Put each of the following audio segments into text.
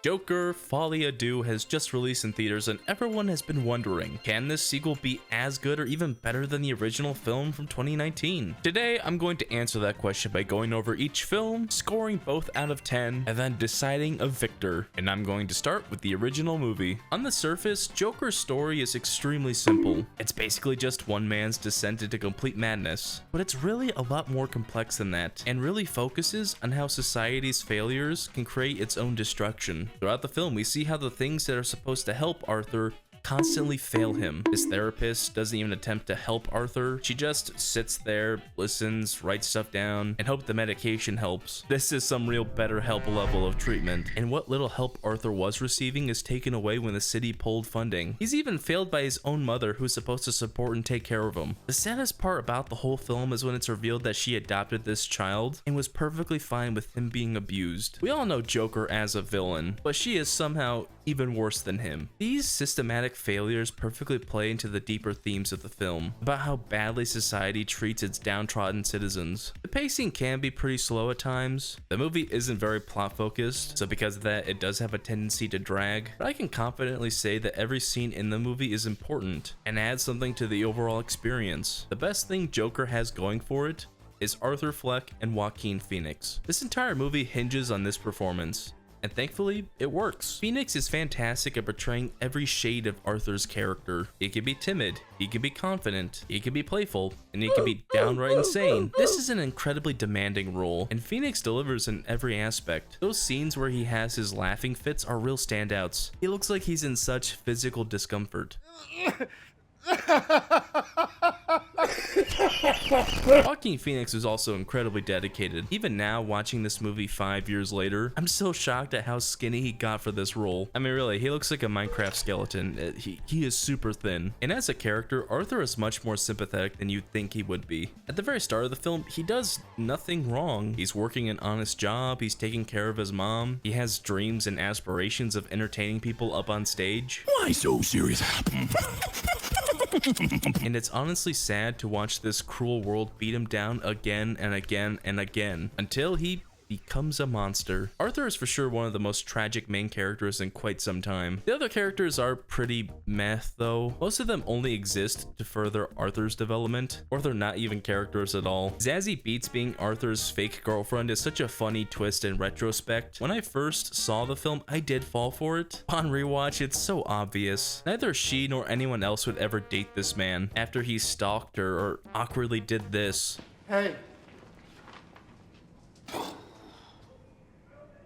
Joker, Folie, Deux has just released in theaters and everyone has been wondering, can this sequel be as good or even better than the original film from 2019? Today, I'm going to answer that question by going over each film, scoring both out of 10, and then deciding a victor. And I'm going to start with the original movie. On the surface, Joker's story is extremely simple. It's basically just one man's descent into complete madness. But it's really a lot more complex than that, and really focuses on how society's failures can create its own destruction. Throughout the film, we see how the things that are supposed to help Arthur constantly fail him. His therapist doesn't even attempt to help Arthur. She just sits there, listens, writes stuff down, and hopes the medication helps. This is some real BetterHelp level of treatment. And what little help Arthur was receiving is taken away when the city pulled funding. He's even failed by his own mother, who's supposed to support and take care of him. The saddest part about the whole film is when it's revealed that she adopted this child and was perfectly fine with him being abused. We all know Joker as a villain, but she is somehow even worse than him. These systematic failures perfectly play into the deeper themes of the film, about how badly society treats its downtrodden citizens. The pacing can be pretty slow at times. The movie isn't very plot focused, so because of that, it does have a tendency to drag, but I can confidently say that every scene in the movie is important and adds something to the overall experience. The best thing Joker has going for it is Arthur Fleck and Joaquin Phoenix. This entire movie hinges on this performance, and thankfully, it works. Phoenix is fantastic at portraying every shade of Arthur's character. He can be timid, he can be confident, he can be playful, and he can be downright insane. This is an incredibly demanding role, and Phoenix delivers in every aspect. Those scenes where he has his laughing fits are real standouts. He looks like he's in such physical discomfort. Joaquin Phoenix is also incredibly dedicated. Even now, watching this movie 5 years later, I'm still shocked at how skinny he got for this role. I mean, really, he looks like a Minecraft skeleton. He is super thin. And as a character, Arthur is much more sympathetic than you'd think he would be. At the very start of the film, he does nothing wrong. He's working an honest job, he's taking care of his mom, he has dreams and aspirations of entertaining people up on stage. Why so serious? And it's honestly sad to watch this cruel world beat him down again and again and again until he becomes a monster. Arthur is for sure one of the most tragic main characters in quite some time. The other characters are pretty meh though. Most of them only exist to further Arthur's development, or they're not even characters at all. Zazie Beetz being Arthur's fake girlfriend is such a funny twist in retrospect. When I first saw the film, I did fall for it. On rewatch, it's so obvious. Neither she nor anyone else would ever date this man after he stalked her or awkwardly did this. Hey.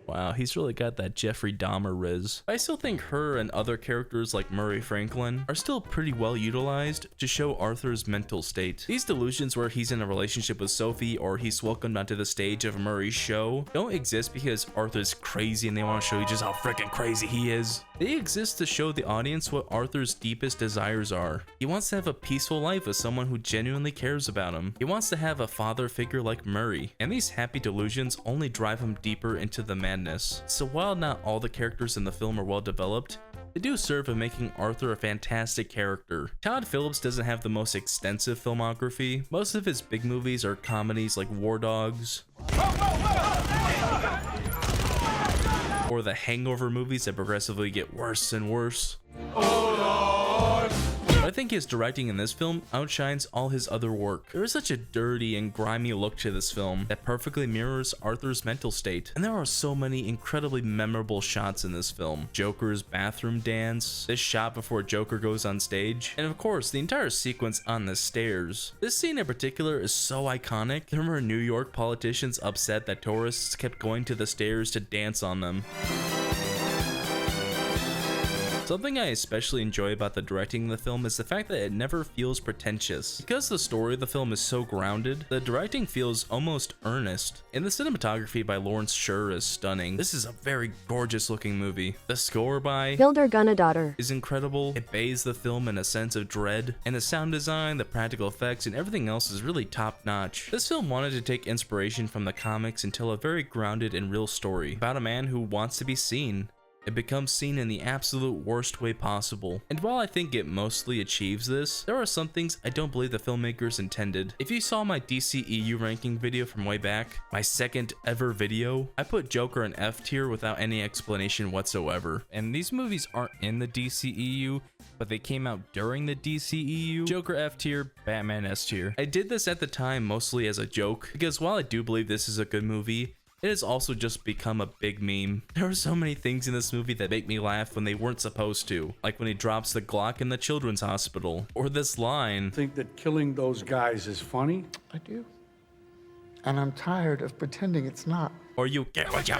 Wow, he's really got that Jeffrey Dahmer riz. I still think her and other characters like Murray Franklin are still pretty well utilized to show Arthur's mental state. These delusions where he's in a relationship with Sophie or he's welcomed onto the stage of Murray's show don't exist because Arthur's crazy and they want to show you just how freaking crazy he is. They exist to show the audience what Arthur's deepest desires are. He wants to have a peaceful life with someone who genuinely cares about him. He wants to have a father figure like Murray, and these happy delusions only drive him deeper into the madness. So while not all the characters in the film are well developed, they do serve in making Arthur a fantastic character. Todd Phillips doesn't have the most extensive filmography. Most of his big movies are comedies like War Dogs, or the Hangover movies that progressively get worse and worse. I think his directing in this film outshines all his other work. There is such a dirty and grimy look to this film that perfectly mirrors Arthur's mental state. And there are so many incredibly memorable shots in this film. Joker's bathroom dance, this shot before Joker goes on stage, and of course the entire sequence on the stairs. This scene in particular is so iconic. There were New York politicians upset that tourists kept going to the stairs to dance on them. Something I especially enjoy about the directing of the film is the fact that it never feels pretentious. Because the story of the film is so grounded, the directing feels almost earnest. And the cinematography by Lawrence Sher is stunning. This is a very gorgeous looking movie. The score by Hildur Gunnadóttir is incredible. It bathes the film in a sense of dread, and the sound design, the practical effects, and everything else is really top notch. This film wanted to take inspiration from the comics and tell a very grounded and real story about a man who wants to be seen it becomes seen in the absolute worst way possible. And while I think it mostly achieves this, there are some things I don't believe the filmmakers intended. If you saw my DCEU ranking video from way back, my second ever video, I put Joker in F tier without any explanation whatsoever. And these movies aren't in the DCEU, but they came out during the DCEU. Joker F tier, Batman S tier. I did this at the time mostly as a joke, because while I do believe this is a good movie, it has also just become a big meme. There are so many things in this movie that make me laugh when they weren't supposed to, like when he drops the Glock in the children's hospital, or this line. Think that killing those guys is funny? I do. And I'm tired of pretending it's not. Or you get what you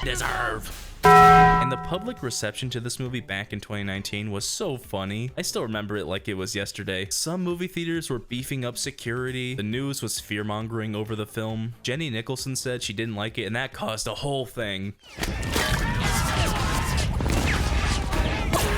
deserve. And the public reception to this movie back in 2019 was so funny. I still remember it like it was yesterday. Some movie theaters were beefing up security. The news was fear-mongering over the film. Jenny Nicholson said she didn't like it, and that caused a whole thing.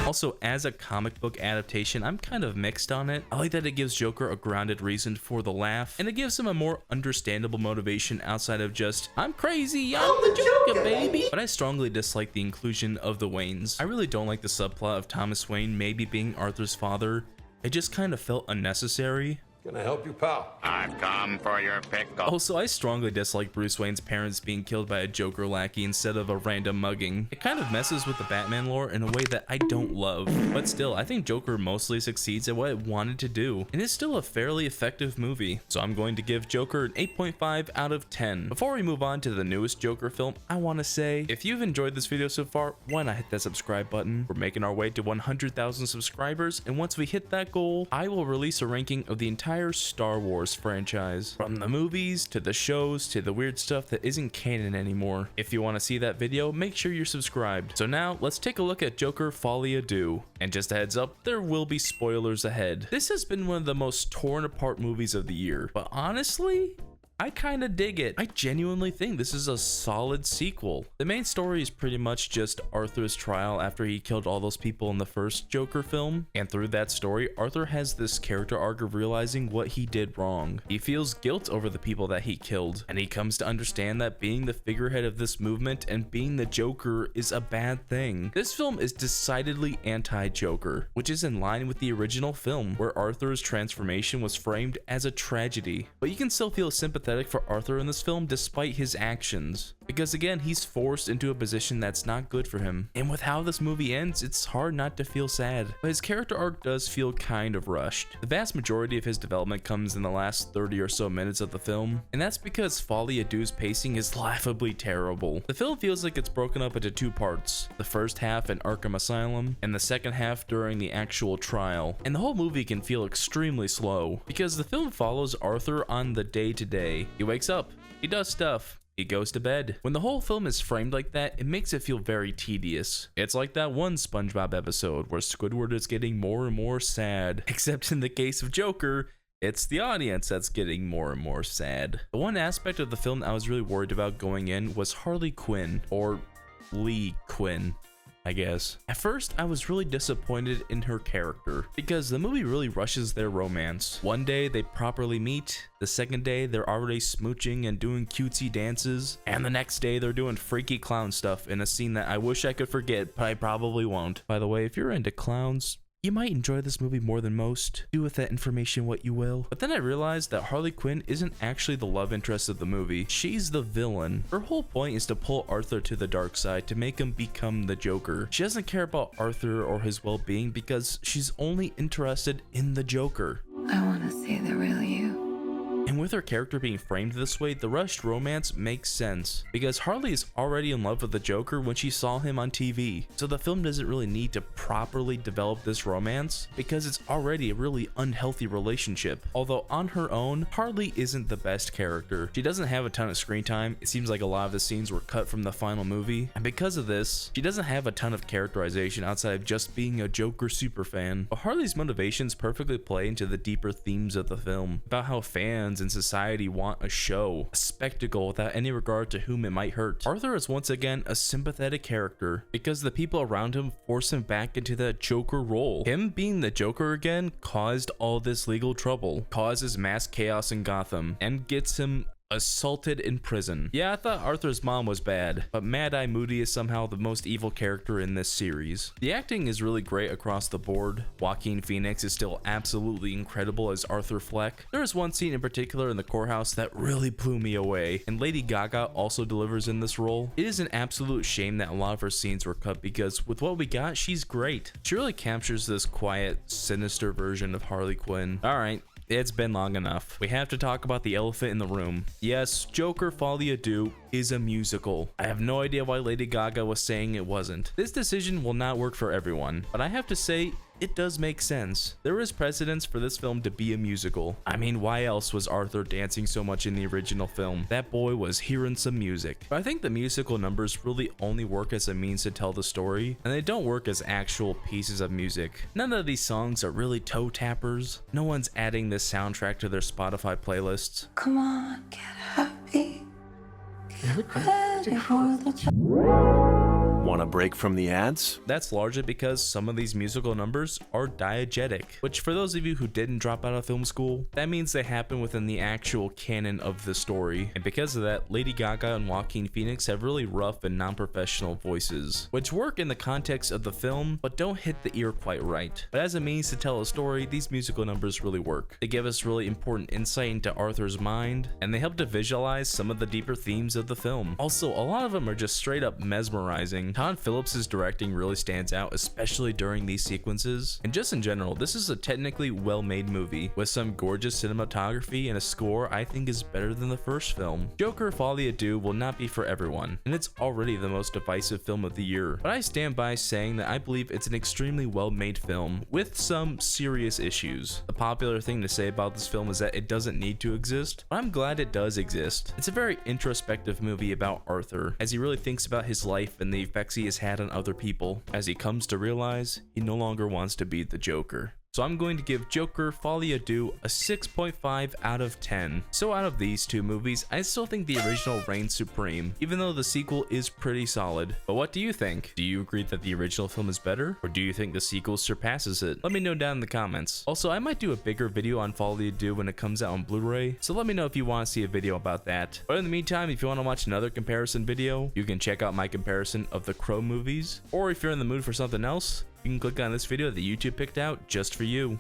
Also, as a comic book adaptation, I'm kind of mixed on it. I like that it gives Joker a grounded reason for the laugh, and it gives him a more understandable motivation outside of just, I'm crazy, I'm the Joker, baby. But I strongly dislike the inclusion of the Waynes. I really don't like the subplot of Thomas Wayne maybe being Arthur's father. It just kind of felt unnecessary. Can I help you, pal? I've come for your pickle. Also, I strongly dislike Bruce Wayne's parents being killed by a Joker lackey instead of a random mugging. It kind of messes with the Batman lore in a way that I don't love. But still, I think Joker mostly succeeds at what it wanted to do, and it's still a fairly effective movie. So I'm going to give Joker an 8.5 out of 10. Before we move on to the newest Joker film, I want to say, if you've enjoyed this video so far, why not hit that subscribe button? We're making our way to 100,000 subscribers, and once we hit that goal, I will release a ranking of the entire Star Wars franchise, from the movies to the shows to the weird stuff that isn't canon anymore. If you want to see that video, make sure you're subscribed. So now let's take a look at Joker Folie Deux. And just a heads up, there will be spoilers ahead. This has been one of the most torn apart movies of the year, but honestly, I kind of dig it. I genuinely think this is a solid sequel. The main story is pretty much just Arthur's trial after he killed all those people in the first Joker film. And through that story, Arthur has this character arc of realizing what he did wrong. He feels guilt over the people that he killed, and he comes to understand that being the figurehead of this movement and being the Joker is a bad thing. This film is decidedly anti-Joker, which is in line with the original film, where Arthur's transformation was framed as a tragedy. But you can still feel sympathetic for Arthur in this film despite his actions, because again, he's forced into a position that's not good for him. And with how this movie ends, it's hard not to feel sad. But his character arc does feel kind of rushed. The vast majority of his development comes in the last 30 or so minutes of the film, and that's because Folie Deux's pacing is laughably terrible. The film feels like it's broken up into two parts, the first half in Arkham Asylum, and the second half during the actual trial. And the whole movie can feel extremely slow, because the film follows Arthur on the day-to-day. He wakes up, he does stuff, he goes to bed. When the whole film is framed like that, it makes it feel very tedious. It's like that one SpongeBob episode where Squidward is getting more and more sad. Except in the case of Joker, it's the audience that's getting more and more sad. The one aspect of the film I was really worried about going in was Harley Quinn, or Lee Quinn, I guess. At first, I was really disappointed in her character, because the movie really rushes their romance. One day they properly meet, the second day they're already smooching and doing cutesy dances, and the next day they're doing freaky clown stuff in a scene that I wish I could forget, but I probably won't. By the way, if you're into clowns, you might enjoy this movie more than most. Do with that information what you will. But then I realized that Harley Quinn isn't actually the love interest of the movie. She's the villain. Her whole point is to pull Arthur to the dark side to make him become the Joker. She doesn't care about Arthur or his well-being because she's only interested in the Joker. I want to see the real you. And with her character being framed this way, the rushed romance makes sense, because Harley is already in love with the Joker when she saw him on TV, so the film doesn't really need to properly develop this romance, because it's already a really unhealthy relationship. Although on her own, Harley isn't the best character. She doesn't have a ton of screen time. It seems like a lot of the scenes were cut from the final movie, and because of this, she doesn't have a ton of characterization outside of just being a Joker superfan. But Harley's motivations perfectly play into the deeper themes of the film, about how fans in society want a show, a spectacle without any regard to whom it might hurt. Arthur is once again a sympathetic character because the people around him force him back into that Joker role. Him being the Joker again caused all this legal trouble, causes mass chaos in Gotham, and gets him assaulted in prison. Yeah, I thought Arthur's mom was bad, but Mad Eye Moody is somehow the most evil character in this series. The acting is really great across the board. Joaquin Phoenix is still absolutely incredible as Arthur Fleck. There is one scene in particular in the courthouse that really blew me away, and Lady Gaga also delivers in this role. It is an absolute shame that a lot of her scenes were cut because with what we got, she's great. She really captures this quiet, sinister version of Harley Quinn. Alright, it's been long enough. We have to talk about the elephant in the room. Yes, Joker Folie is a musical. I have no idea why Lady Gaga was saying it wasn't. This decision will not work for everyone, but I have to say, it does make sense. There is precedence for this film to be a musical. I mean, why else was Arthur dancing so much in the original film? That boy was hearing some music. But I think the musical numbers really only work as a means to tell the story, and they don't work as actual pieces of music. None of these songs are really toe tappers. No one's adding this soundtrack to their Spotify playlists. Come on, get happy. Get ready for the Want a break from the ads? That's largely because some of these musical numbers are diegetic, which for those of you who didn't drop out of film school, that means they happen within the actual canon of the story. And because of that, Lady Gaga and Joaquin Phoenix have really rough and non-professional voices, which work in the context of the film, but don't hit the ear quite right. But as a means to tell a story, these musical numbers really work. They give us really important insight into Arthur's mind, and they help to visualize some of the deeper themes of the film. Also, a lot of them are just straight up mesmerizing. Todd Phillips' directing really stands out, especially during these sequences. And just in general, this is a technically well-made movie with some gorgeous cinematography and a score I think is better than the first film. Joker Folie will not be for everyone, and it's already the most divisive film of the year. But I stand by saying that I believe it's an extremely well-made film with some serious issues. The popular thing to say about this film is that it doesn't need to exist, but I'm glad it does exist. It's a very introspective movie about Arthur, as he really thinks about his life and the effects he has had on other people, as he comes to realize he no longer wants to be the Joker. So I'm going to give Joker Folie a 6.5 out of 10. So out of these two movies, I still think the original reigns supreme, even though the sequel is pretty solid. But what do you think? Do you agree that the original film is better, or do you think the sequel surpasses it? Let me know down in the comments. Also, I might do a bigger video on Folie when it comes out on Blu-ray, so let me know if you want to see a video about that. But in the meantime, if you want to watch another comparison video, you can check out my comparison of the Crow movies, or if you're in the mood for something else, you can click on this video that YouTube picked out just for you.